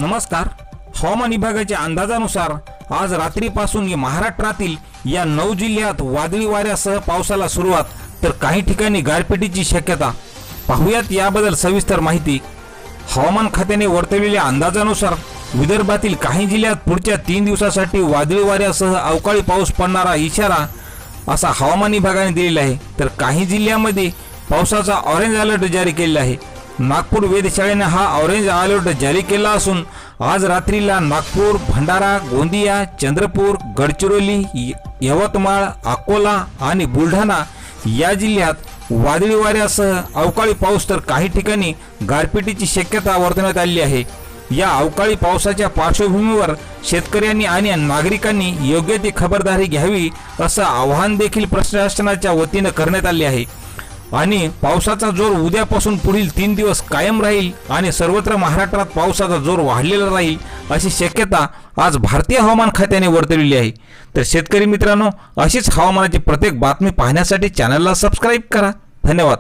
नमस्कार। हवामान विभागाच्या अंदाजानुसार आज रात्रीपासून महाराष्ट्रातील या 9 जिल्ह्यात वादळी वाऱ्यासह पावसाला सुरुवात, तर काही ठिकाणी गारपिटीची शक्यता। पाहूयात याबद्दल सविस्तर माहिती। हवामान खात्याने वर्तवलेल्या अंदाजानुसार विदर्भातील काही जिल्ह्यात पुढच्या 3 दिवसांसाठी वादळी वाऱ्यासह अवकाळी पाऊस पडणारा इशारा असा हवामान विभागाने दिलेला आहे। तर काही जिल्ह्यांमध्ये पावसाचा ऑरेंज अलर्ट जारी केलेला आहे। नागपूर वेधशाळेने हा ऑरेंज अलर्ट जारी केला असून आज रात्रीला नागपूर, भंडारा, गोंदिया, चंद्रपूर, गडचिरोली, यवतमाळ, अकोला आणि बुलढाणा या जिल्ह्यात वादळी वाऱ्यासह अवकाळी पाऊस, तर काही ठिकाणी गारपिटीची शक्यता वर्तवण्यात आली आहे। या अवकाळी पावसाच्या पार्श्वभूमीवर शेतकऱ्यांनी आणि नागरिकांनी योग्य ती खबरदारी घ्यावी असं आवाहन देखील प्रशासनाच्या वतीने करण्यात आले आहे। आणि पावसाचा जोर उद्यापासून पुढील 3 दिवस कायम राहील आणि सर्वत्र महाराष्ट्रात पावसाचा जोर वाढलेला राहील अशी शक्यता आज भारतीय हवामान खात्याने वर्तवलेली आहे। तर शेतकरी मित्रांनो, अशीच हवामानाची प्रत्येक बातमी पाहण्यासाठी चॅनलला सबस्क्राईब करा। धन्यवाद।